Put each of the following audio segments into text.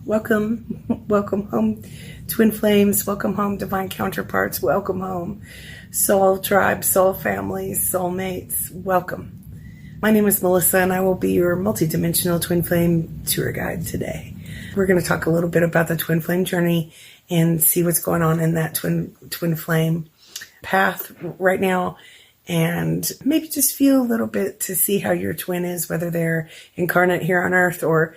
Welcome home, twin flames. Welcome home, divine counterparts. Welcome home, soul tribe, soul families, soulmates. Welcome. My name is Melissa, and I will be your multidimensional twin flame tour guide today. We're going to talk a little bit about the twin flame journey and see what's going on in that twin flame path right now, and maybe just feel a little bit to see how your twin is, whether they're incarnate here on earth or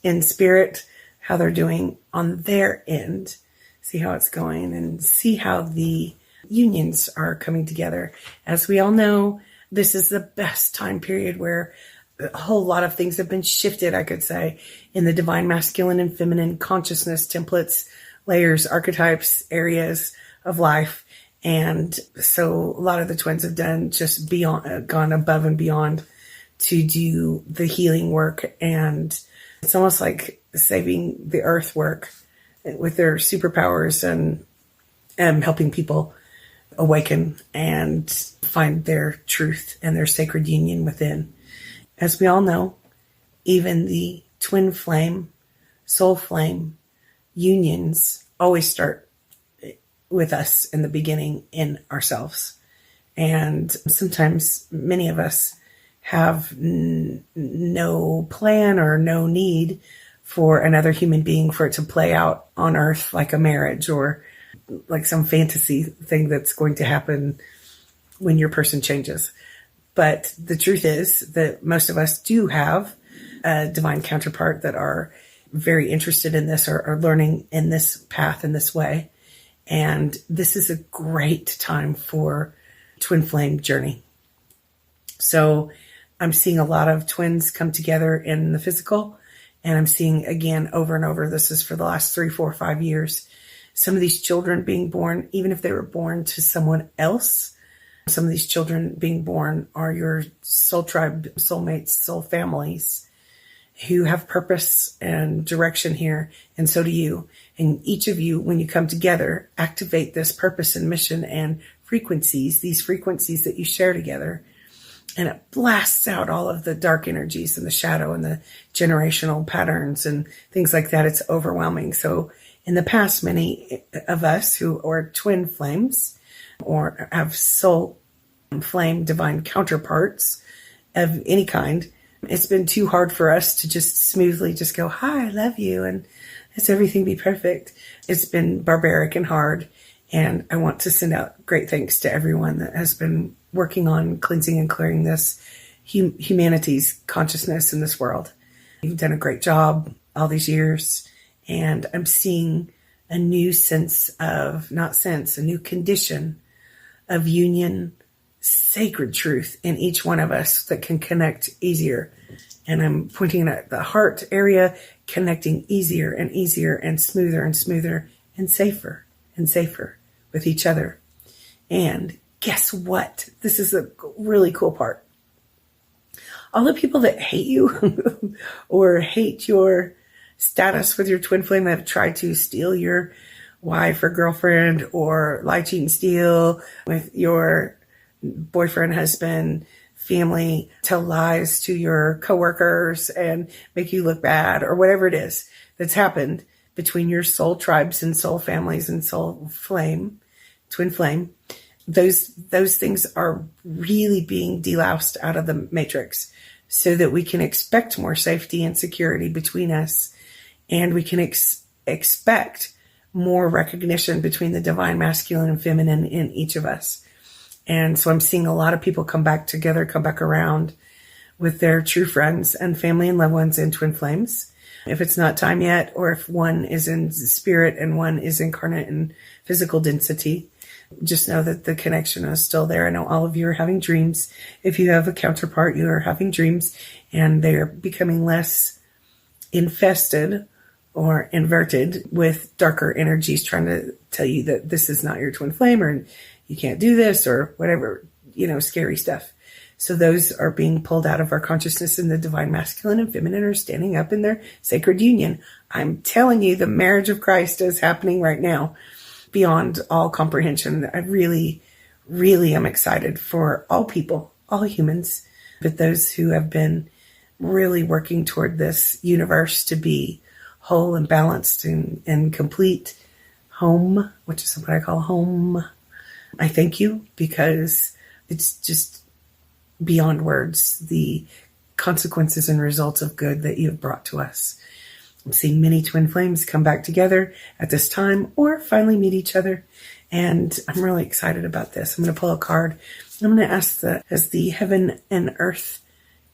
in spirit, how they're doing on their end, see how it's going, and see how the unions are coming together. As we all know, this is the best time period where a whole lot of things have been shifted, I could say, in the divine masculine and feminine consciousness, templates, layers, archetypes, areas of life. And so a lot of the twins have done just gone above and beyond to do the healing work. And it's almost like saving the earth work with their superpowers and helping people awaken and find their truth and their sacred union within. As we all know, even the twin flame, soul flame unions always start with us in the beginning in ourselves. And sometimes many of us have no plan or no need for another human being for it to play out on earth like a marriage or like some fantasy thing that's going to happen when your person changes. But the truth is that most of us do have a divine counterpart that are very interested in this or are learning in this path in this way. And this is a great time for twin flame journey. So I'm seeing a lot of twins come together in the physical, and I'm seeing again over and over, this is for the last 3, 4, 5 years, some of these children being born, even if they were born to someone else, some of these children being born are your soul tribe, soulmates, soul families who have purpose and direction here, and so do you. And each of you, when you come together, activate this purpose and mission and frequencies, these frequencies that you share together, and it blasts out all of the dark energies and the shadow and the generational patterns and things like that. It's overwhelming. So in the past, many of us who are twin flames or have soul flame divine counterparts of any kind, it's been too hard for us to just smoothly just go, hi, I love you, and it's everything be perfect. It's been barbaric and hard. And I want to send out great thanks to everyone that has been working on cleansing and clearing this humanity's consciousness in this world. You've done a great job all these years. And I'm seeing a new a new condition of union, sacred truth in each one of us that can connect easier. And I'm pointing at the heart area, connecting easier and easier and smoother and safer with each other. And guess what? This is a really cool part. All the people that hate you or hate your status with your twin flame, that have tried to steal your wife or girlfriend or lie, cheat, and steal with your boyfriend, husband, family, tell lies to your coworkers and make you look bad, or whatever it is that's happened between your soul tribes and soul families and soul flame, twin flame. Those things are really being deloused out of the matrix so that we can expect more safety and security between us, and we can expect more recognition between the divine masculine and feminine in each of us. And so I'm seeing a lot of people come back together, come back around with their true friends and family and loved ones in twin flames. If it's not time yet, or if one is in spirit and one is incarnate in physical density, just know that the connection is still there. I know all of you are having dreams. If you have a counterpart, you are having dreams, and they're becoming less infested or inverted with darker energies trying to tell you that this is not your twin flame, or you can't do this, or whatever, scary stuff. So those are being pulled out of our consciousness, and the divine masculine and feminine are standing up in their sacred union. I'm telling you, the marriage of Christ is happening right now beyond all comprehension. I really, really am excited for all people, all humans, but those who have been really working toward this universe to be whole and balanced and complete home, which is what I call home. I thank you because it's just beyond words, the consequences and results of good that you have brought to us. I'm seeing many twin flames come back together at this time or finally meet each other. And I'm really excited about this. I'm going to pull a card. I'm going to ask that as the heaven and earth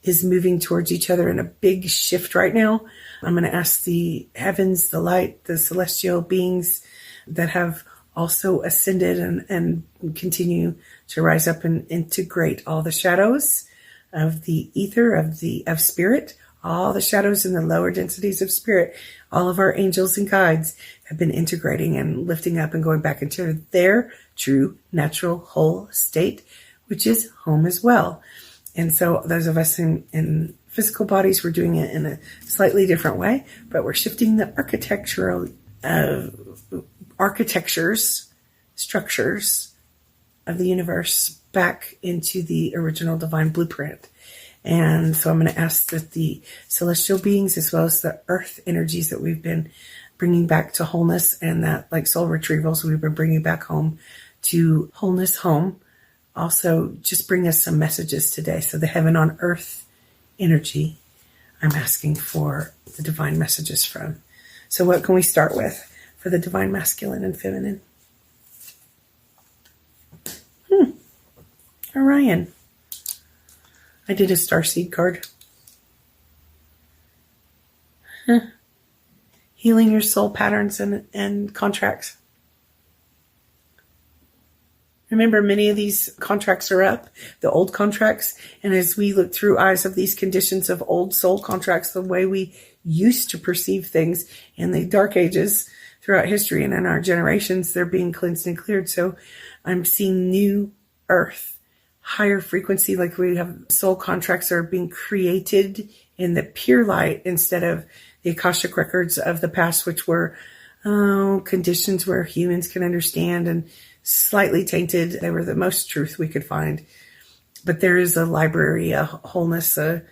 is moving towards each other in a big shift right now, I'm going to ask the heavens, the light, the celestial beings that have also ascended and continue to rise up and integrate all the shadows of the ether, of spirit, all the shadows in the lower densities of spirit. All of our angels and guides have been integrating and lifting up and going back into their true, natural, whole state, which is home as well. And so those of us in physical bodies, we're doing it in a slightly different way, but we're shifting the architectures, structures of the universe back into the original divine blueprint. And so I'm going to ask that the celestial beings, as well as the earth energies that we've been bringing back to wholeness, and that like soul retrievals we've been bringing back home to wholeness home, also just bring us some messages today. So the heaven on earth energy, I'm asking for the divine messages from. So what can we start with for the divine masculine and feminine? Orion. I did a starseed card. Healing your soul patterns and contracts. Remember, many of these contracts are up, the old contracts. And as we look through eyes of these conditions of old soul contracts, the way we used to perceive things in the dark ages throughout history and in our generations, they're being cleansed and cleared. So I'm seeing new earth, higher frequency, like we have soul contracts are being created in the pure light instead of the Akashic records of the past, which were conditions where humans can understand and slightly tainted. They were the most truth we could find. But there is a library, a wholeness, a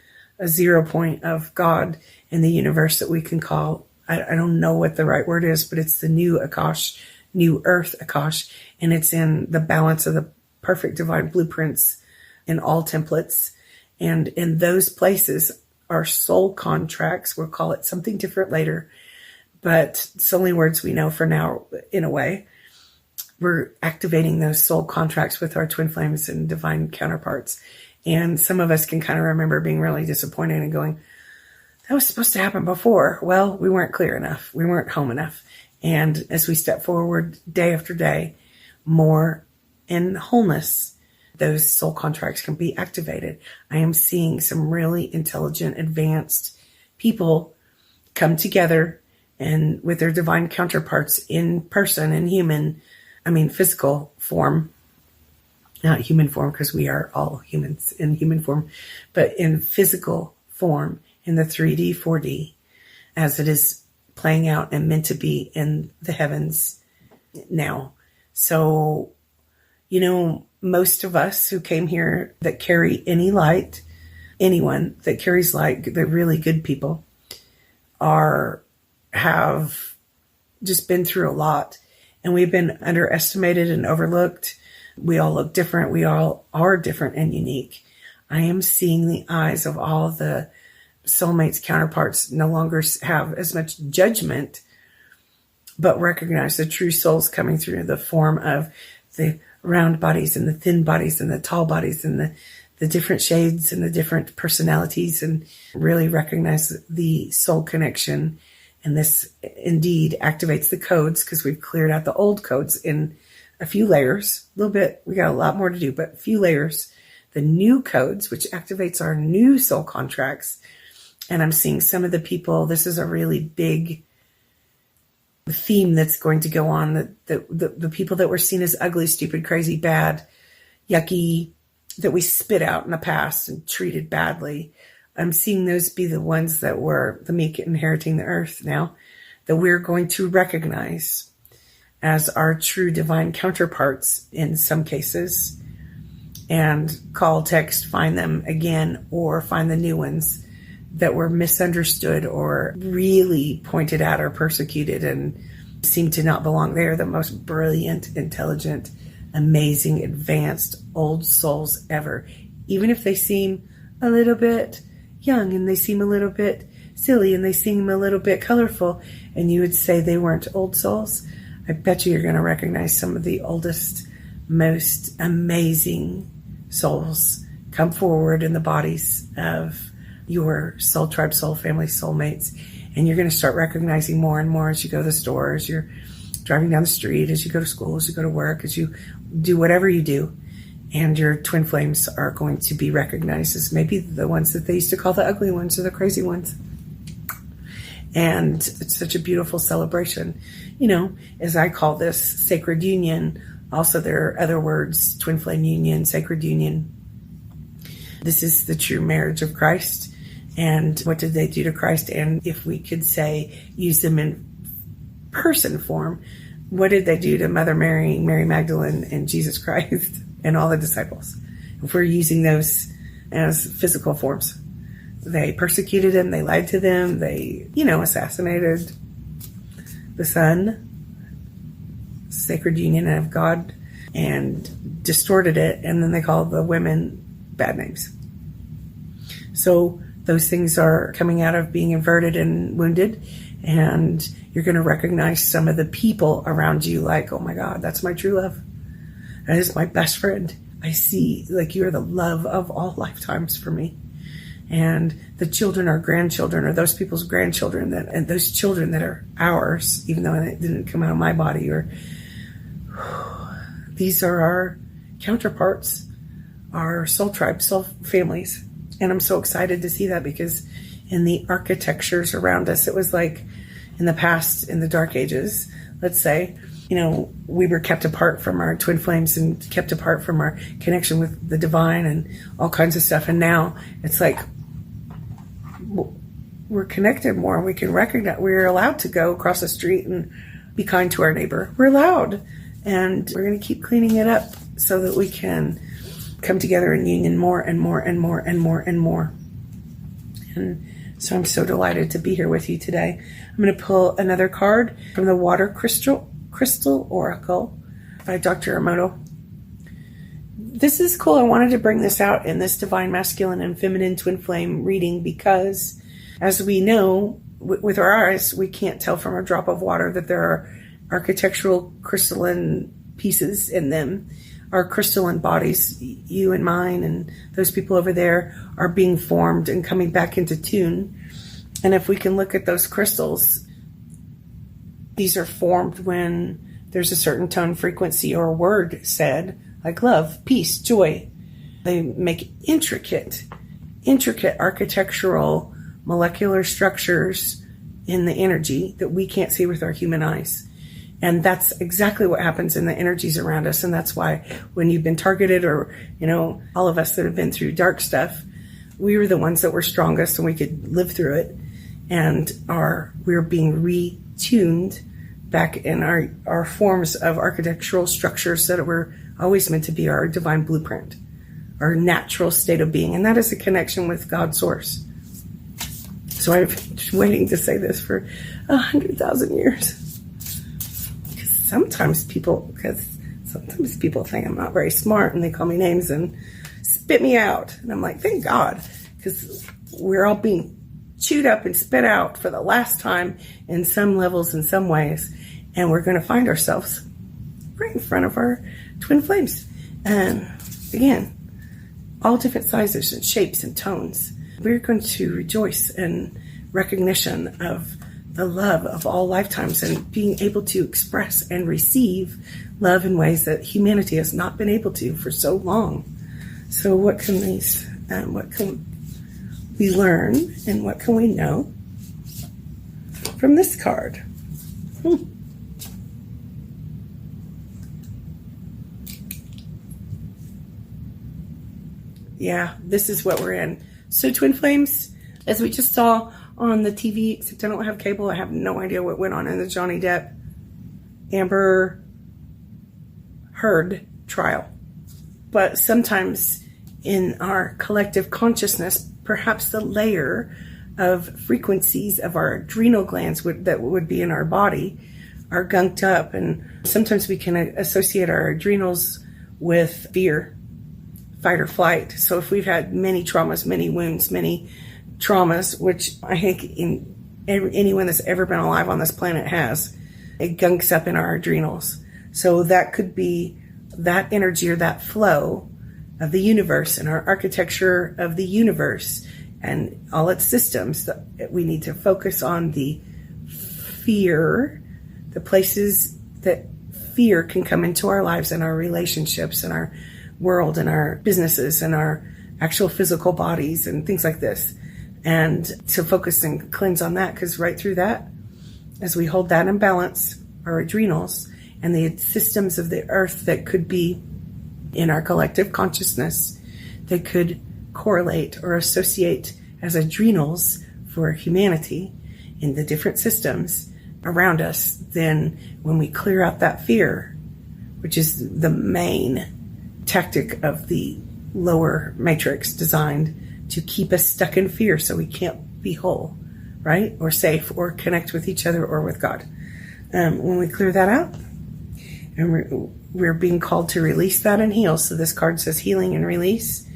0 point of God in the universe that we can call, I don't know what the right word is, but it's the new Akash, new earth Akash, and it's in the balance of the perfect divine blueprints in all templates. And in those places are soul contracts. We'll call it something different later, but it's only words we know for now in a way. We're activating those soul contracts with our twin flames and divine counterparts. And some of us can kind of remember being really disappointed and going, that was supposed to happen before. Well, we weren't clear enough. We weren't home enough. And as we step forward day after day, more in wholeness, those soul contracts can be activated. I am seeing some really intelligent, advanced people come together and with their divine counterparts in person, in physical form, not human form, because we are all humans in human form, but in physical form, in the 3D, 4D, as it is playing out and meant to be in the heavens now. So, most of us who came here that carry any light, anyone that carries light, the really good people, have just been through a lot. And we've been underestimated and overlooked. We all look different. We all are different and unique. I am seeing the eyes of all the soulmates, counterparts no longer have as much judgment, but recognize the true souls coming through the form of the round bodies and the thin bodies and the tall bodies and the different shades and the different personalities, and really recognize the soul connection. And this indeed activates the codes, because we've cleared out the old codes in a few layers, a little bit. We got a lot more to do, but a few layers. The new codes, which activates our new soul contracts. And I'm seeing some of the people, this is a really big theme that's going to go on, the people that were seen as ugly, stupid, crazy, bad, yucky, that we spit out in the past and treated badly. I'm seeing those be the ones that were the meek inheriting the earth now, that we're going to recognize as our true divine counterparts in some cases, and call, text, find them again, or find the new ones that were misunderstood or really pointed at or persecuted and seem to not belong. They are the most brilliant, intelligent, amazing, advanced old souls ever. Even if they seem a little bit young and they seem a little bit silly and they seem a little bit colorful, and you would say they weren't old souls, I bet you're going to recognize some of the oldest, most amazing souls come forward in the bodies of your soul tribe, soul family, soulmates. And you're going to start recognizing more and more as you go to the store, as you're driving down the street, as you go to school, as you go to work, as you do whatever you do. And your twin flames are going to be recognized as maybe the ones that they used to call the ugly ones or the crazy ones. And it's such a beautiful celebration. You know, as I call this, sacred union. Also, there are other words, twin flame union, sacred union. This is the true marriage of Christ. And what did they do to Christ? And if we could say, use them in person form, what did they do to Mother Mary, Mary Magdalene, and Jesus Christ, and all the disciples? If we're using those as physical forms. They persecuted them, they lied to them, they, assassinated the Son, sacred union of God, and distorted it, and then they called the women bad names. So those things are coming out of being inverted and wounded, and you're going to recognize some of the people around you like, oh my God, that's my true love. That is my best friend. I see, like, you are the love of all lifetimes for me. And the children are grandchildren, or those people's grandchildren, and those children that are ours, even though it didn't come out of my body, or these are our counterparts, our soul tribes, soul families. And I'm so excited to see that, because in the architectures around us, it was like in the past, in the dark ages, let's say, we were kept apart from our twin flames and kept apart from our connection with the divine and all kinds of stuff. And now it's like we're connected more. We can recognize, we're allowed to go across the street and be kind to our neighbor. We're allowed. And we're going to keep cleaning it up so that we can come together in union more and more and more and more and more. And so I'm so delighted to be here with you today. I'm going to pull another card from the Water Crystal Oracle by Dr. Emoto. This is cool. I wanted to bring this out in this divine masculine and feminine twin flame reading because, as we know, with our eyes, we can't tell from a drop of water that there are architectural crystalline pieces in them. Our crystalline bodies, you and mine and those people over there, are being formed and coming back into tune. And if we can look at those crystals, these are formed when there's a certain tone, frequency, or word said, like love, peace, joy. They make intricate architectural molecular structures in the energy that we can't see with our human eyes. And that's exactly what happens in the energies around us. And that's why when you've been targeted, or, all of us that have been through dark stuff, we were the ones that were strongest and we could live through it. And we're being retuned back in our forms of architectural structures that were always meant to be our divine blueprint, our natural state of being. And that is a connection with God's source. So I've been waiting to say this for 100,000 years. Sometimes people think I'm not very smart and they call me names and spit me out. And I'm like, thank God, because we're all being chewed up and spit out for the last time in some levels, in some ways. And we're going to find ourselves right in front of our twin flames. And again, all different sizes and shapes and tones. We're going to rejoice in recognition of the love of all lifetimes and being able to express and receive love in ways that humanity has not been able to for so long. So what can we learn and what can we know from this card? Yeah, this is what we're in. So twin flames, as we just saw on the TV, except I don't have cable. I have no idea what went on in the Johnny Depp Amber Heard trial. But sometimes in our collective consciousness, perhaps the layer of frequencies of our adrenal glands that would be in our body are gunked up. And sometimes we can associate our adrenals with fear, fight or flight. So if we've had many traumas, many wounds, many traumas, which I think anyone that's ever been alive on this planet has, it gunks up in our adrenals. So that could be that energy or that flow of the universe and our architecture of the universe and all its systems. That we need to focus on the fear, the places that fear can come into our lives and our relationships and our world and our businesses and our actual physical bodies and things like this. And to focus and cleanse on that, because right through that, as we hold that in balance, our adrenals and the systems of the earth that could be in our collective consciousness, that could correlate or associate as adrenals for humanity in the different systems around us, then when we clear out that fear, which is the main tactic of the lower matrix designed to keep us stuck in fear so we can't be whole, right? Or safe or connect with each other or with God. When we clear that out, and we're being called to release that and heal. So this card says healing and release,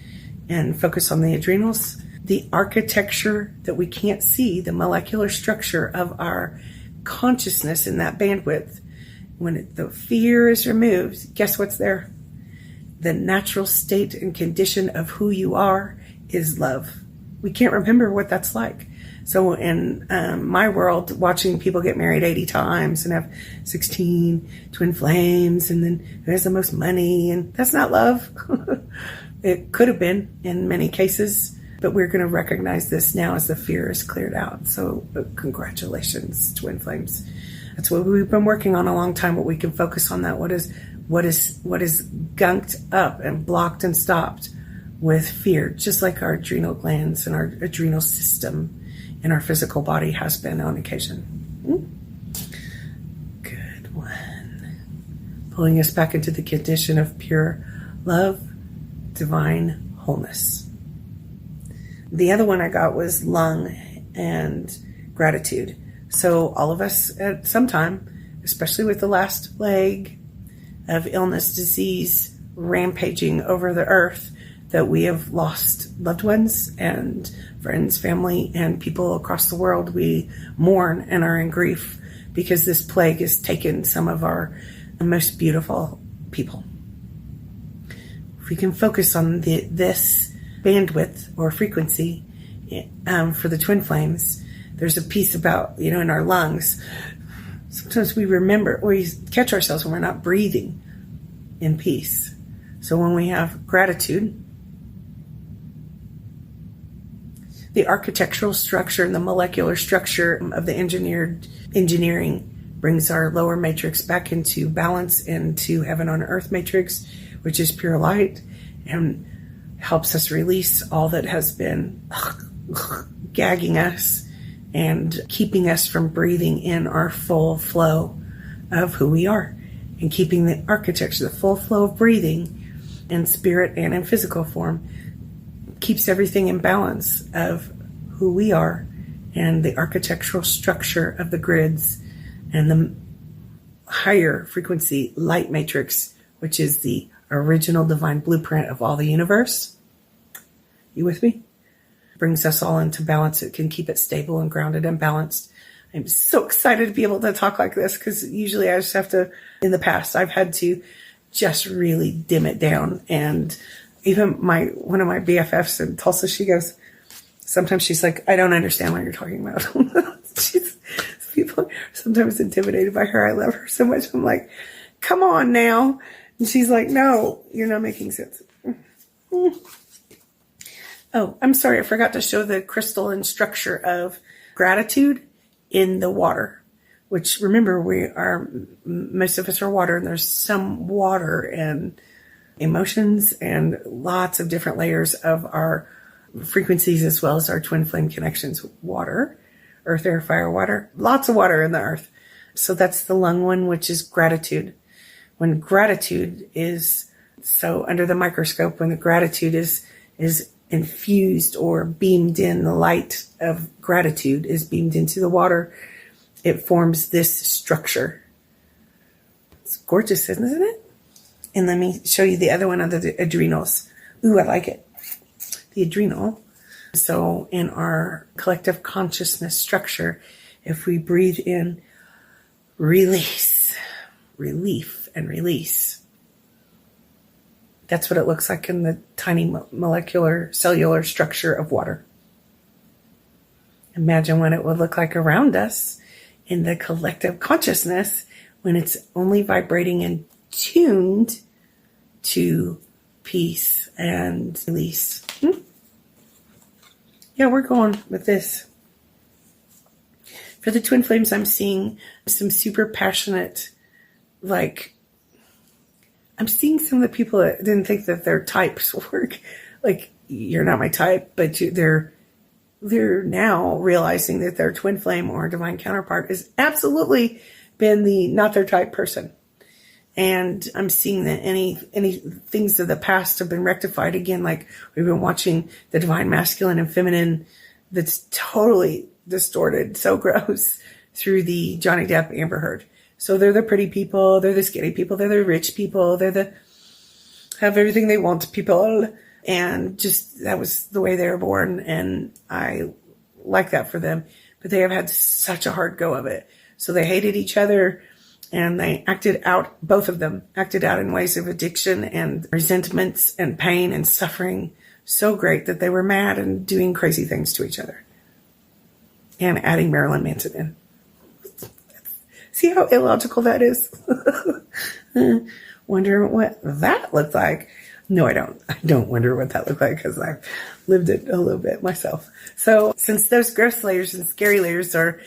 and focus on the adrenals. The architecture that we can't see, the molecular structure of our consciousness in that bandwidth, when the fear is removed, guess what's there? The natural state and condition of who you are is love. We can't remember what that's like. So in my world, watching people get married 80 times and have 16 twin flames, and then who has the most money, and that's not love. It could have been in many cases, but we're going to recognize this now as the fear is cleared out. So congratulations, twin flames. That's what we've been working on a long time, but we can focus on that. What is gunked up and blocked and stopped with fear, just like our adrenal glands and our adrenal system in our physical body has been on occasion. Good one. Pulling us back into the condition of pure love, divine wholeness. The other one I got was lung and gratitude. So all of us at some time, especially with the last plague of illness, disease, rampaging over the earth, that we have lost loved ones and friends, family, and people across the world. We mourn and are in grief because this plague has taken some of our most beautiful people. If we can focus on this bandwidth or frequency for the twin flames, there's a piece about, in our lungs. Sometimes we remember, we catch ourselves when we're not breathing in peace. So when we have gratitude, the architectural structure and the molecular structure of the engineering brings our lower matrix back into balance, into heaven on earth matrix, which is pure light, and helps us release all that has been gagging us and keeping us from breathing in our full flow of who we are, and keeping the architecture, the full flow of breathing in spirit and in physical form, keeps everything in balance of who we are and the architectural structure of the grids and the higher frequency light matrix, which is the original divine blueprint of all the universe. You with me? Brings us all into balance. It can keep it stable and grounded and balanced. I'm so excited to be able to talk like this, because usually I just have to, in the past, I've had to just really dim it down. And even one of my BFFs in Tulsa, she goes, sometimes she's like, I don't understand what you're talking about. People are sometimes intimidated by her. I love her so much. I'm like, come on now. And she's like, no, you're not making sense. Oh, I'm sorry. I forgot to show the crystal and structure of gratitude in the water, which, remember, most of us are water, and there's some water and emotions and lots of different layers of our frequencies, as well as our twin flame connections. Water, earth, air, fire, water, lots of water in the earth. So that's the lung one, which is gratitude. When gratitude is, so under the microscope, when the gratitude is infused or beamed in, the light of gratitude is beamed into the water, it forms this structure. It's gorgeous, isn't it? And let me show you the other one under the adrenals. Ooh, I like it. The adrenal. So in our collective consciousness structure, if we breathe in release, relief, and release, that's what it looks like in the tiny molecular cellular structure of water. Imagine what it would look like around us in the collective consciousness when it's only vibrating and tuned to peace and release. Yeah, we're going with this. For the twin flames, I'm seeing some super passionate, I'm seeing some of the people that didn't think that their types work. Like, you're not my type, but they're now realizing that their twin flame or divine counterpart has absolutely been the not their type person. And I'm seeing that any things of the past have been rectified again. Like, we've been watching the divine masculine and feminine that's totally distorted, so gross, through the Johnny Depp Amber Heard. So they're the pretty people, they're the skinny people, they're the rich people, they're the have everything they want people. And just that was the way they were born. And I like that for them. But they have had such a hard go of it. So they hated each other. And they acted out, both of them acted out in ways of addiction and resentments and pain and suffering so great that they were mad and doing crazy things to each other. And adding Marilyn Manson in. See how illogical that is? Wonder what that looked like. No, I don't. I don't wonder what that looked like because I've lived it a little bit myself. So since those gross layers and scary layers are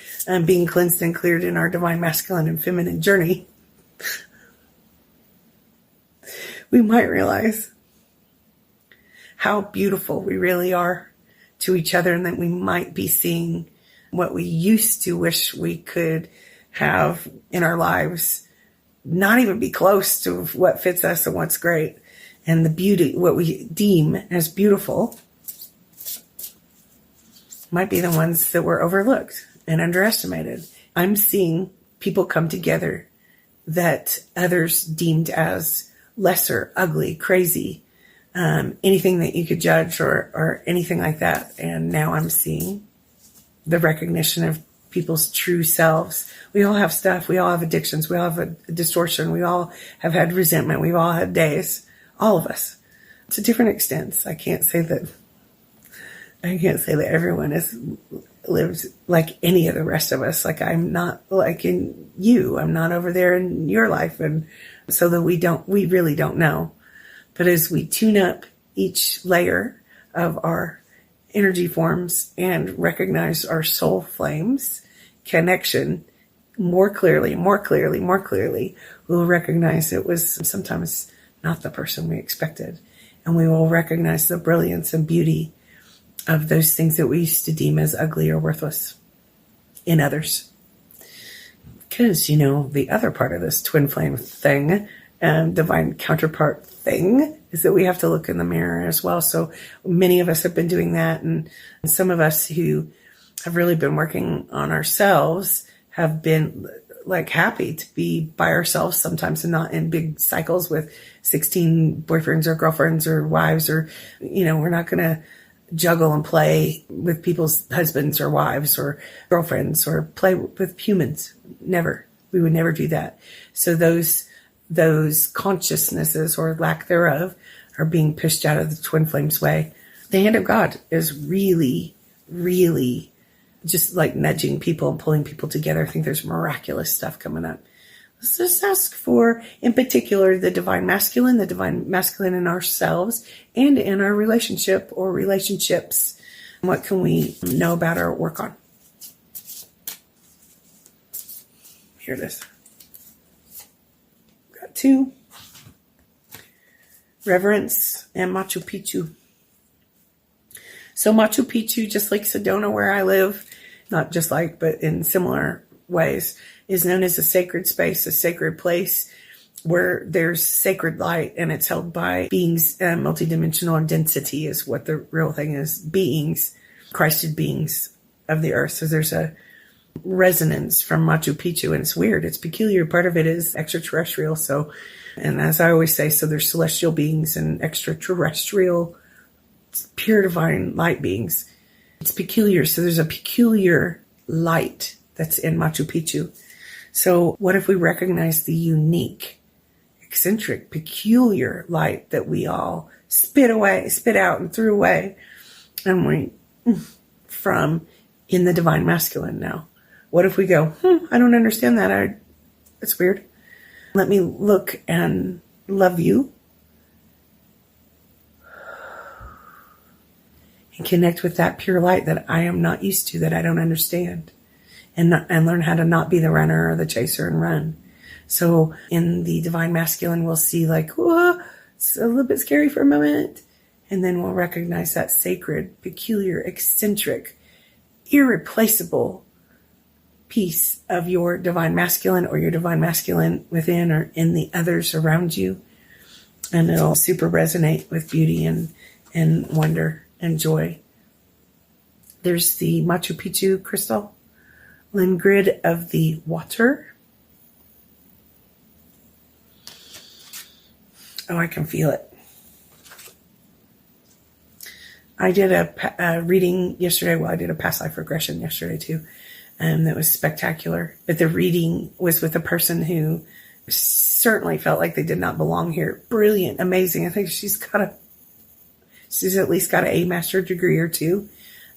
being cleansed and cleared in our divine masculine and feminine journey, we might realize how beautiful we really are to each other, and that we might be seeing what we used to wish we could have in our lives, not even be close to what fits us and what's great. And the beauty, what we deem as beautiful, might be the ones that were overlooked and underestimated. I'm seeing people come together that others deemed as lesser, ugly, crazy, anything that you could judge or anything like that. And now I'm seeing the recognition of people's true selves. We all have stuff. We all have addictions. We all have a distortion. We all have had resentment. We've all had days. All of us, to different extents. I can't say that everyone has lived like any of the rest of us. Like, I'm not like in you. I'm not over there in your life. And so that we really don't know. But as we tune up each layer of our energy forms and recognize our soul flames connection more clearly, we'll recognize it was sometimes not the person we expected. And we will recognize the brilliance and beauty of those things that we used to deem as ugly or worthless in others. Because, the other part of this twin flame thing, divine counterpart thing, is that we have to look in the mirror as well. So many of us have been doing that. And some of us who have really been working on ourselves have been happy to be by ourselves sometimes and not in big cycles with 16 boyfriends or girlfriends or wives, or, we're not going to juggle and play with people's husbands or wives or girlfriends or play with humans. Never. We would never do that. So those consciousnesses or lack thereof are being pushed out of the twin flames way. The hand of God is really, really just nudging people and pulling people together. I think there's miraculous stuff coming up. Let's just ask for, in particular, the divine masculine in ourselves and in our relationship or relationships. What can we know about or work on? Here it is. Got two. Reverence and Machu Picchu. So Machu Picchu, just like Sedona where I live, not just like, but in similar ways, is known as a sacred space, a sacred place. where there's sacred light and it's held by beings, multidimensional density is what the real thing is. Beings, Christed beings of the earth. So there's a resonance from Machu Picchu, and it's weird. It's peculiar. Part of it is extraterrestrial. So, and as I always say, so there's celestial beings and extraterrestrial pure divine light beings. It's peculiar. So there's a peculiar light that's in Machu Picchu. So what if we recognize the unique, eccentric, peculiar light that we all spit out and threw away, and we from in the divine masculine now? What if we go, I don't understand that. It's weird. Let me look and love you and connect with that pure light that I am not used to, that I don't understand, and learn how to not be the runner or the chaser and run. So in the divine masculine, we'll see like, whoa, it's a little bit scary for a moment. And then we'll recognize that sacred, peculiar, eccentric, irreplaceable piece of your divine masculine, or your divine masculine within or in the others around you. And it'll super resonate with beauty and wonder and joy. There's the Machu Picchu crystal grid of the water. Oh, I can feel it. I did a reading yesterday. Well, I did a past life regression yesterday too. And that was spectacular. But the reading was with a person who certainly felt like they did not belong here. Brilliant, amazing. I think she's at least got a master's degree or two.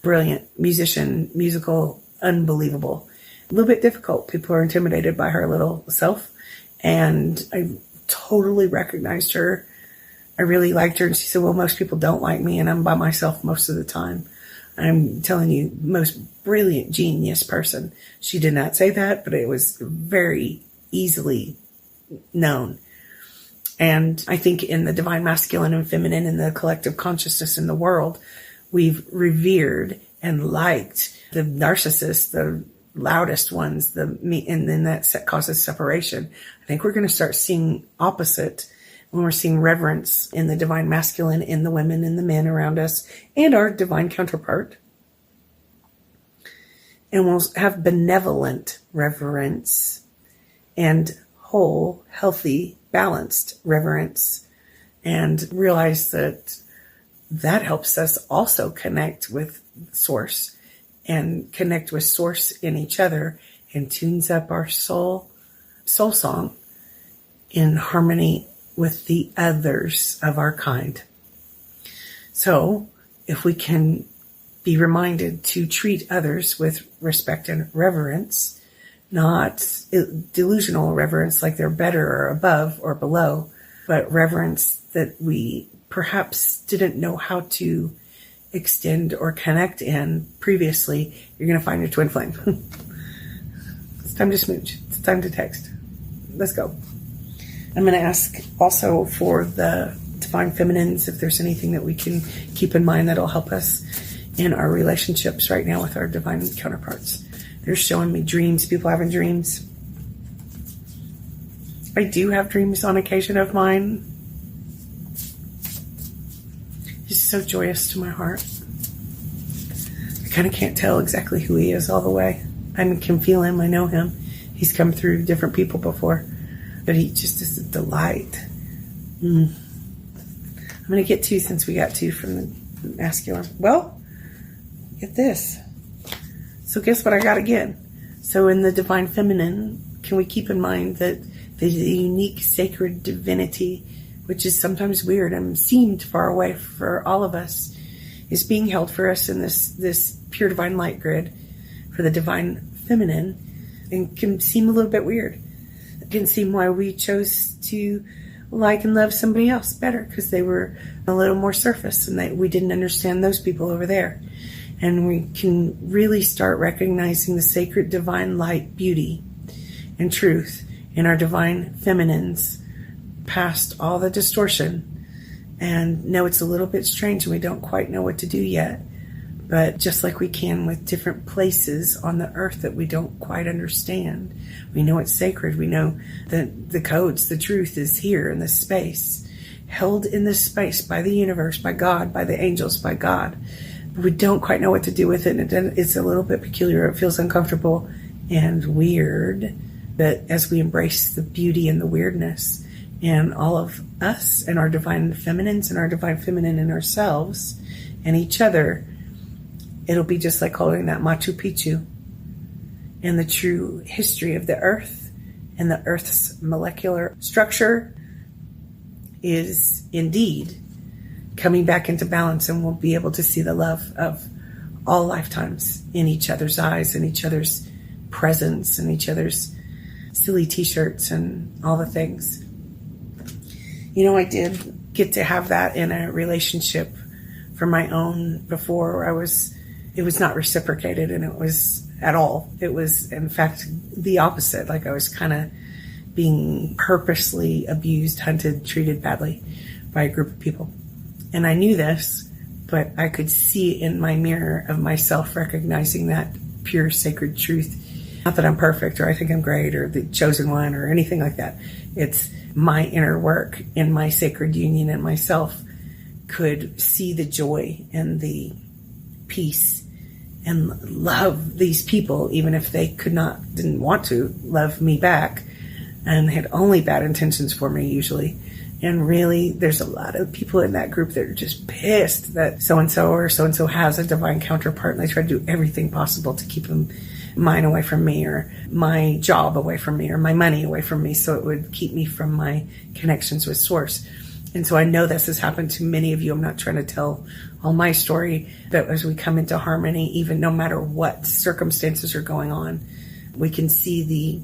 Brilliant musician, musical, unbelievable. A little bit difficult. People are intimidated by her little self. And I totally recognized her. I really liked her. And she said, well, most people don't like me, and I'm by myself most of the time. I'm telling you, most brilliant genius person. She did not say that, but it was very easily known. And I think in the divine masculine and feminine, in the collective consciousness in the world, we've revered and liked the narcissists, the loudest ones, and then that causes separation. I think we're going to start seeing opposite when we're seeing reverence in the divine masculine, in the women and the men around us, and our divine counterpart. And we'll have benevolent reverence and whole, healthy, balanced reverence, and realize that helps us also connect with Source and connect with Source in each other, and tunes up our soul song in harmony with the others of our kind. So if we can be reminded to treat others with respect and reverence, not delusional reverence like they're better or above or below, but reverence that we perhaps didn't know how to extend or connect in previously, you're going to find your twin flame. It's time to smooch. It's time to text. Let's go. I'm going to ask also for the divine feminines if there's anything that we can keep in mind that'll help us in our relationships right now with our divine counterparts. They're showing me dreams, people having dreams. I do have dreams on occasion of mine. He's so joyous to my heart. I kind of can't tell exactly who he is all the way. I can feel him. I know him. He's come through different people before. But he just is a delight. I'm going to get two since we got two from the masculine. Well, get this. So guess what I got again? So in the divine feminine, can we keep in mind that the unique sacred divinity, which is sometimes weird and seemed far away for all of us, is being held for us in this pure divine light grid for the divine feminine, and can seem a little bit weird. It can seem why we chose to like and love somebody else better, because they were a little more surface and we didn't understand those people over there. And we can really start recognizing the sacred divine light, beauty, and truth in our divine feminines past all the distortion, and know it's a little bit strange and we don't quite know what to do yet. But just like we can with different places on the earth that we don't quite understand, we know it's sacred. We know that the codes, the truth is here in this space, held in this space by the universe, by God, by the angels, by God. But we don't quite know what to do with it. And it's a little bit peculiar. It feels uncomfortable and weird. But as we embrace the beauty and the weirdness and all of us and our divine feminines and our divine feminine in ourselves and each other, it'll be just like holding that Machu Picchu and the true history of the earth and the earth's molecular structure is indeed coming back into balance, and we'll be able to see the love of all lifetimes in each other's eyes and each other's presence and each other's silly t-shirts and all the things. You know, I did get to have that in a relationship for my own before. It was not reciprocated, and it was at all. It was, in fact, the opposite. Like, I was kind of being purposely abused, hunted, treated badly by a group of people. And I knew this, but I could see in my mirror of myself recognizing that pure sacred truth. Not that I'm perfect or I think I'm great or the chosen one or anything like that. It's my inner work in my sacred union and myself could see the joy and the peace and love these people, even if they didn't want to love me back and had only bad intentions for me usually. And really, there's a lot of people in that group that are just pissed that so-and-so or so-and-so has a divine counterpart, and they try to do everything possible to keep mine away from me, or my job away from me, or my money away from me, so it would keep me from my connections with Source. And so I know this has happened to many of you. I'm not trying to tell all my story, but as we come into harmony, even no matter what circumstances are going on, we can see the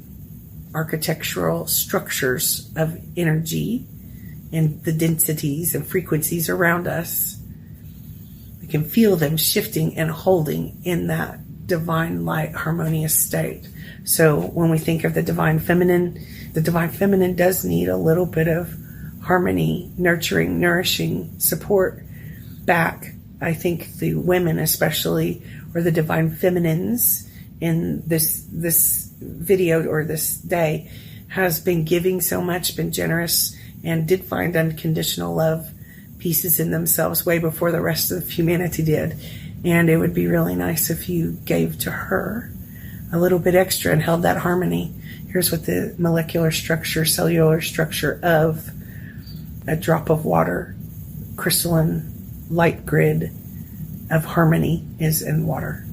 architectural structures of energy and the densities and frequencies around us. We can feel them shifting and holding in that divine light harmonious state. So when we think of the divine feminine does need a little bit of harmony, nurturing, nourishing support back. I think the women especially, or the divine feminines in this video or this day, has been giving so much, been generous, and did find unconditional love pieces in themselves way before the rest of humanity did. And it would be really nice if you gave to her a little bit extra and held that harmony. Here's what the molecular structure, cellular structure of a drop of water, crystalline light grid of harmony is in water.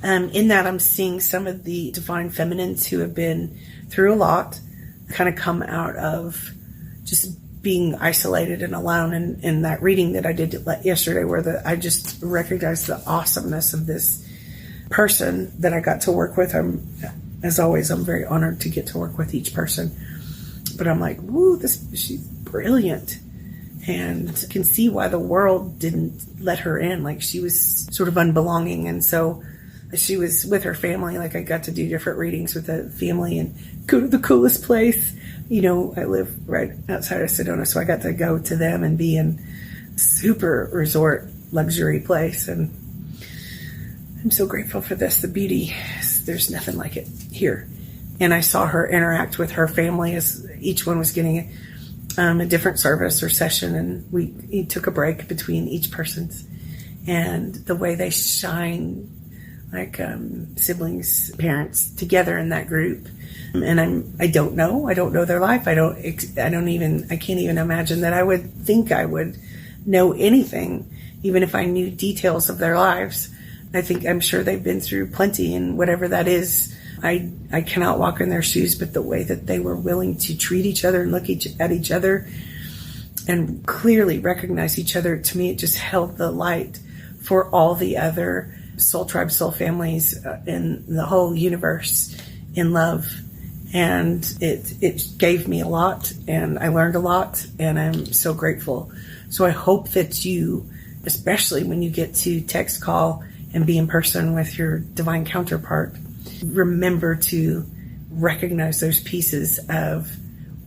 In that, I'm seeing some of the divine feminines who have been through a lot kind of come out of just being isolated and alone. And in that reading that I did yesterday, where I just recognized the awesomeness of this person that I got to work with. As always, I'm very honored to get to work with each person. But I'm like, woo, she's brilliant. And can see why the world didn't let her in. Like, she was sort of unbelonging. And so she was with her family. Like, I got to do different readings with the family and go to the coolest place. You know, I live right outside of Sedona, so I got to go to them and be in super resort luxury place. And I'm so grateful for this. The beauty, there's nothing like it here. And I saw her interact with her family as each one was getting a different service or session, and we took a break between each person's. And the way they shine like siblings, parents together in that group. And I don't know their life. I can't even imagine that I would think I would know anything, even if I knew details of their lives. I'm sure they've been through plenty, and whatever that is, I cannot walk in their shoes, but the way that they were willing to treat each other and look at each other and clearly recognize each other, to me, it just held the light for all the other soul tribes, soul families in the whole universe in love. And it gave me a lot, and I learned a lot, and I'm so grateful. So I hope that you, especially when you get to text, call, and be in person with your divine counterpart, remember to recognize those pieces of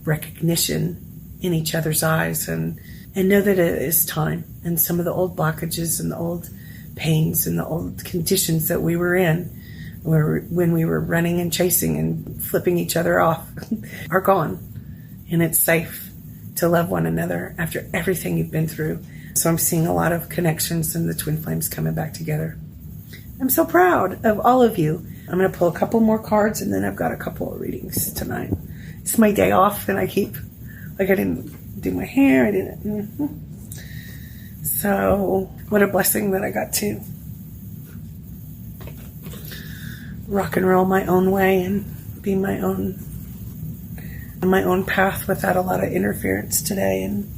recognition in each other's eyes and know that it is time. And some of the old blockages and the old pains and the old conditions that we were in, when we were running and chasing and flipping each other off, are gone. And it's safe to love one another after everything you've been through. So I'm seeing a lot of connections and the twin flames coming back together. I'm so proud of all of you. I'm going to pull a couple more cards, and then I've got a couple of readings tonight. It's my day off, and I didn't do my hair. I didn't. So what a blessing that I got to rock and roll my own way and be my own path without a lot of interference today. And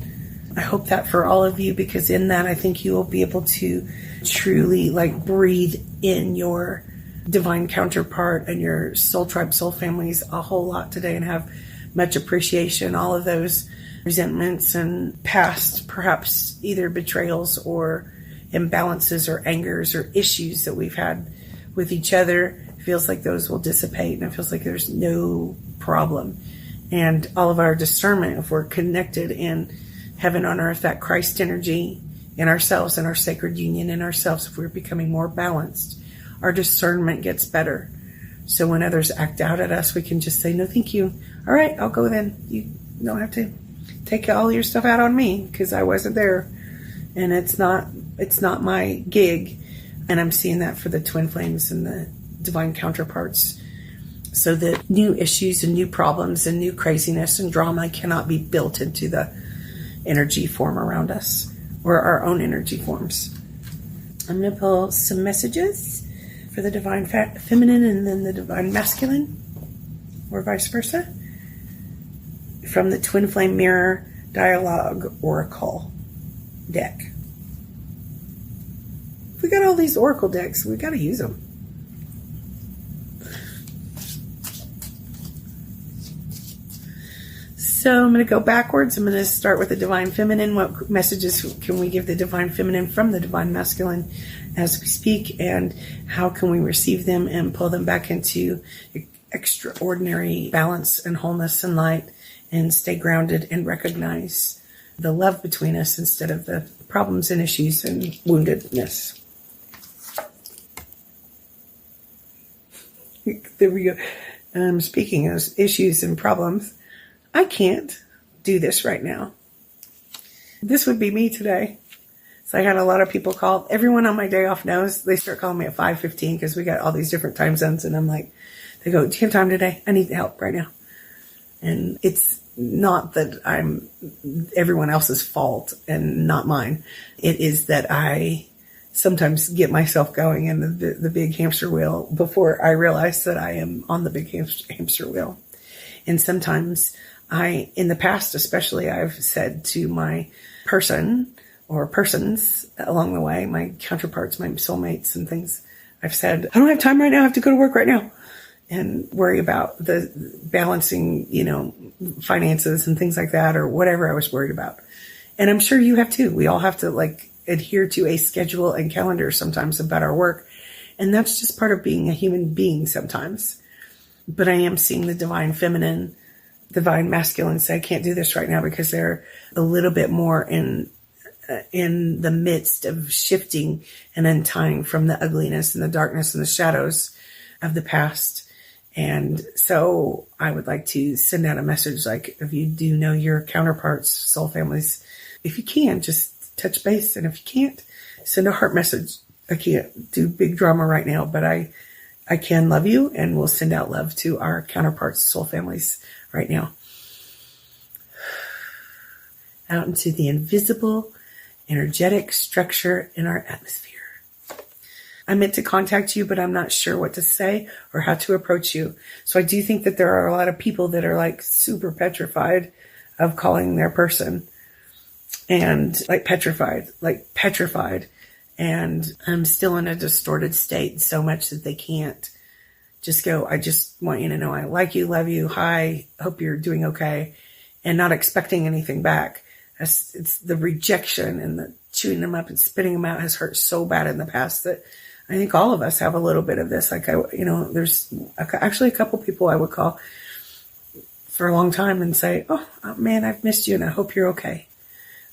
I hope that for all of you, because in that I think you will be able to truly breathe in your divine counterpart and your soul tribe, soul families a whole lot today, and have much appreciation. All of those resentments and past, perhaps either betrayals or imbalances or angers or issues that we've had with each other, it feels like those will dissipate, and it feels like there's no problem. And all of our discernment, if we're connected in heaven on earth, that Christ energy in ourselves and our sacred union in ourselves, if we're becoming more balanced, our discernment gets better. So when others act out at us, we can just say, no, thank you. All right, I'll go then. You don't have to take all your stuff out on me, because I wasn't there. And it's not my gig. And I'm seeing that for the twin flames and the divine counterparts. So that new issues and new problems and new craziness and drama cannot be built into the energy form around us, or our own energy forms. I'm going to pull some messages for the divine feminine and then the divine masculine, or vice versa, from the Twin Flame Mirror Dialogue Oracle deck. We got all these oracle decks, we got to use them. So I'm going to go backwards. I'm going to start with the divine feminine. What messages can we give the divine feminine from the divine masculine as we speak, and how can we receive them and pull them back into extraordinary balance and wholeness and light, and stay grounded and recognize the love between us instead of the problems and issues and woundedness. There we go. Speaking of issues and problems, I can't do this right now. This would be me today. So I had a lot of people call. Everyone on my day off knows. They start calling me at 5:15 because we got all these different time zones. And I'm like, they go, do you have time today? I need help right now. And it's not that I'm everyone else's fault and not mine. It is that I sometimes get myself going in the big hamster wheel before I realize that I am on the big hamster wheel. And sometimes in the past especially, I've said to my person or persons along the way, my counterparts, my soulmates and things, I've said, I don't have time right now. I have to go to work right now, and worry about the balancing, finances and things like that, or whatever I was worried about. And I'm sure you have too. We all have to adhere to a schedule and calendar sometimes about our work. And that's just part of being a human being sometimes. But I am seeing the divine feminine, divine masculine say, I can't do this right now, because they're a little bit more in the midst of shifting and untying from the ugliness and the darkness and the shadows of the past. And so I would like to send out a message, if you do know your counterparts, soul families, if you can, just touch base. And if you can't, send a heart message. I can't do big drama right now, but I can love you, and we'll send out love to our counterparts, soul families right now. Out into the invisible, energetic structure in our atmosphere. I meant to contact you, but I'm not sure what to say or how to approach you. So I do think that there are a lot of people that are super petrified of calling their person, and petrified. And I'm still in a distorted state so much that they can't just go, I just want you to know I like you, love you, hi, hope you're doing okay, and not expecting anything back. It's the rejection and the chewing them up and spitting them out has hurt so bad in the past that I think all of us have a little bit of this. There's actually a couple people I would call for a long time and say, oh man, I've missed you and I hope you're okay.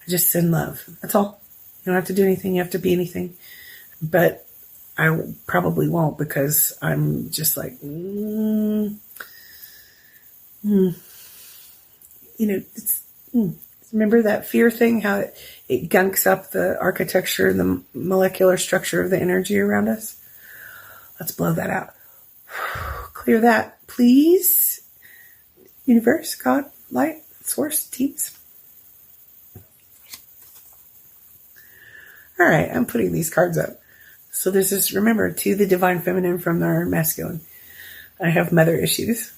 I just send love. That's all. You don't have to do anything. You have to be anything. But I probably won't, because I'm just like, remember that fear thing, how it gunks up the architecture, the molecular structure of the energy around us? Let's blow that out. Clear that, please. Universe, God, light, source, teams. All right, I'm putting these cards up. So this is, remember, to the divine feminine from our masculine. I have mother issues.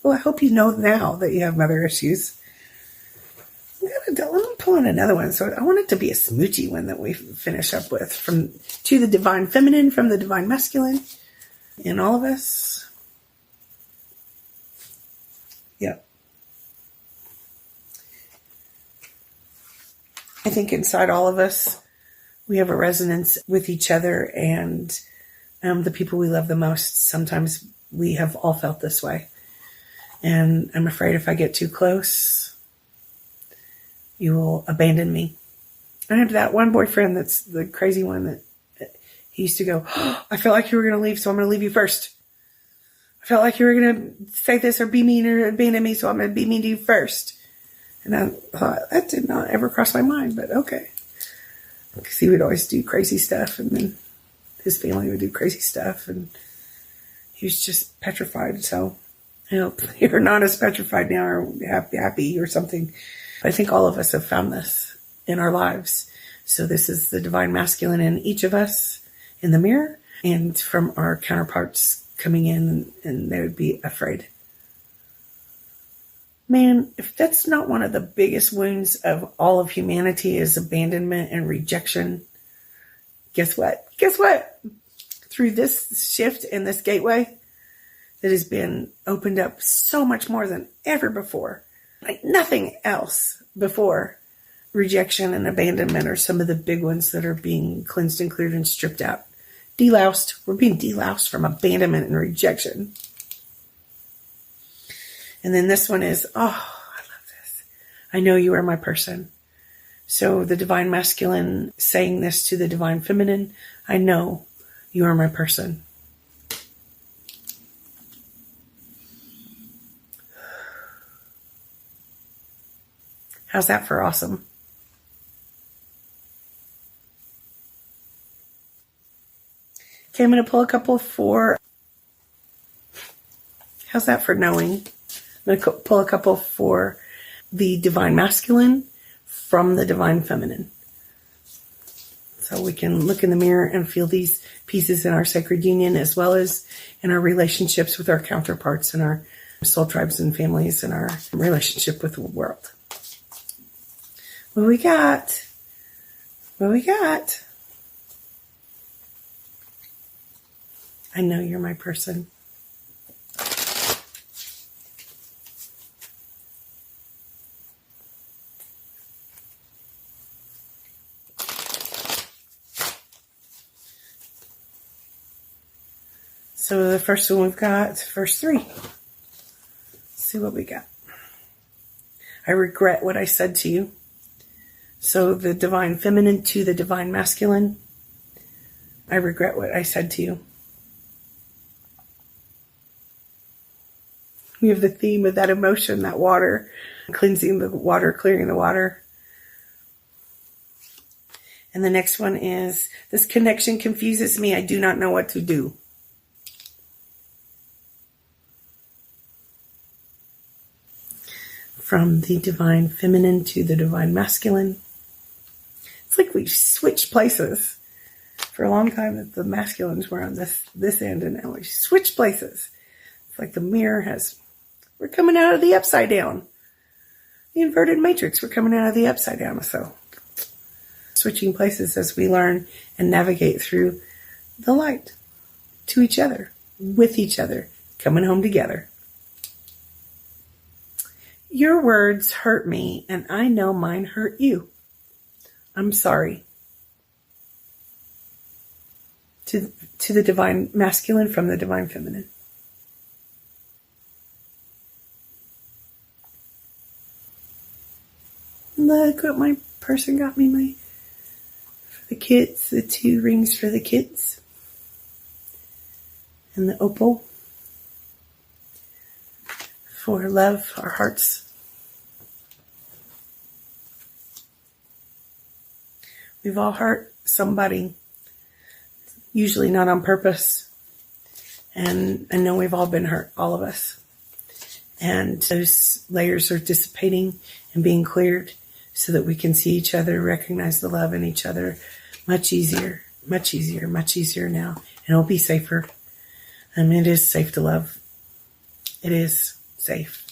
Well, I hope you know now that you have mother issues. Let me pull in another one. So I want it to be a smoochy one that we finish up with. From to the divine feminine from the divine masculine in all of us. Yep. I think inside all of us, we have a resonance with each other and the people we love the most. Sometimes we have all felt this way. And I'm afraid if I get too close, you will abandon me. I have that one boyfriend that's the crazy one that he used to go, oh, I felt like you were going to leave, so I'm going to leave you first. I felt like you were going to say this or be mean or abandon me, so I'm going to be mean to you first. And I thought, that did not ever cross my mind, but okay. Because he would always do crazy stuff, and then his family would do crazy stuff, and he was just petrified. So I hope you're not as petrified now or happy or something. I think all of us have found this in our lives. So this is the divine masculine in each of us in the mirror, and from our counterparts coming in, and they would be afraid. Man, if that's not one of the biggest wounds of all of humanity is abandonment and rejection, guess what? Guess what? Through this shift and this gateway that has been opened up so much more than ever before, like nothing else before, rejection and abandonment are some of the big ones that are being cleansed and cleared and stripped out. Deloused. We're being deloused from abandonment and rejection. And then this one is, oh, I love this. I know you are my person. So the divine masculine saying this to the divine feminine, I know you are my person. How's that for awesome? Okay, I'm going to pull a couple for, how's that for knowing? I'm going to pull a couple for the divine masculine from the divine feminine. So we can look in the mirror and feel these pieces in our sacred union, as well as in our relationships with our counterparts and our soul tribes and families and our relationship with the world. What we got? What we got? I know you're my person. So the first one we've got, verse 3. Let's see what we got. I regret what I said to you. So the divine feminine to the divine masculine. I regret what I said to you. We have the theme of that emotion, that water, cleansing the water, clearing the water. And the next one is, this connection confuses me. I do not know what to do. From the divine feminine to the divine masculine. It's like we've switched places. For a long time, the masculines were on this end, and now we've switched places. It's like the mirror we're coming out of the upside down. The inverted matrix, we're coming out of the upside down. So, switching places as we learn and navigate through the light to each other, with each other, coming home together. Your words hurt me, and I know mine hurt you. I'm sorry. To the divine masculine from the divine feminine. look what my person got me for the kids, the 2 rings for the kids. And the opal for love, our hearts. We've all hurt somebody, usually not on purpose. And I know we've all been hurt, all of us. And those layers are dissipating and being cleared so that we can see each other, recognize the love in each other much easier now. And it'll be safer. It is safe to love. It is safe.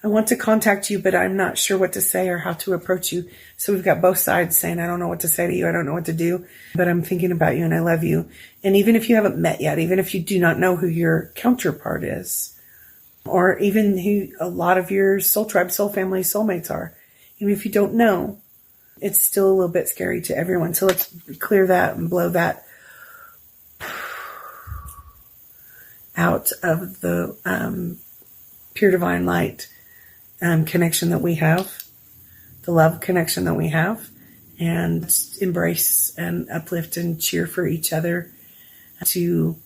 I want to contact you, but I'm not sure what to say or how to approach you. So we've got both sides saying, I don't know what to say to you. I don't know what to do, but I'm thinking about you and I love you. And even if you haven't met yet, even if you do not know who your counterpart is, or even who a lot of your soul tribe, soul family, soulmates are, even if you don't know, it's still a little bit scary to everyone. So let's clear that and blow that out of the pure divine light connection that we have, the love connection that we have, and embrace and uplift and cheer for each other to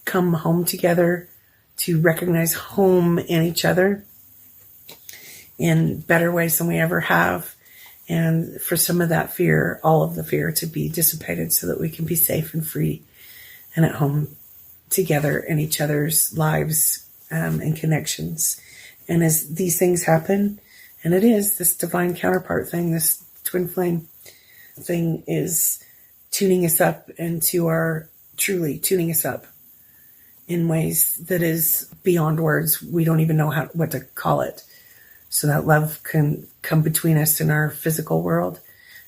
come home together, to recognize home in each other in better ways than we ever have. And for some of that fear, all of the fear, to be dissipated so that we can be safe and free and at home together in each other's lives and connections. And as these things happen, and it is this divine counterpart thing, this twin flame thing is tuning us up into our, truly tuning us up in ways that is beyond words. We don't even know what to call it. So that love can come between us in our physical world,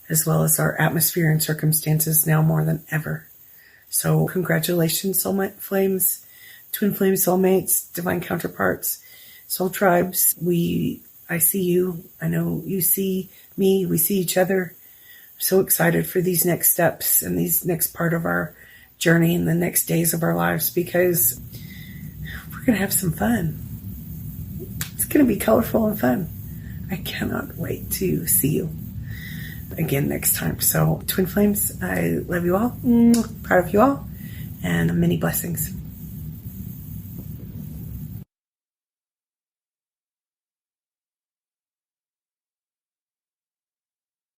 as well as our atmosphere and circumstances now more than ever. So congratulations, soulmate flames, twin flame soulmates, divine counterparts, soul tribes. I see you. I know you see me. We see each other. I'm so excited for these next steps and these next part of our journey and the next days of our lives, because we're going to have some fun. It's going to be colorful and fun. I cannot wait to see you again next time. So twin flames, I love you all. Proud of you all, and many blessings.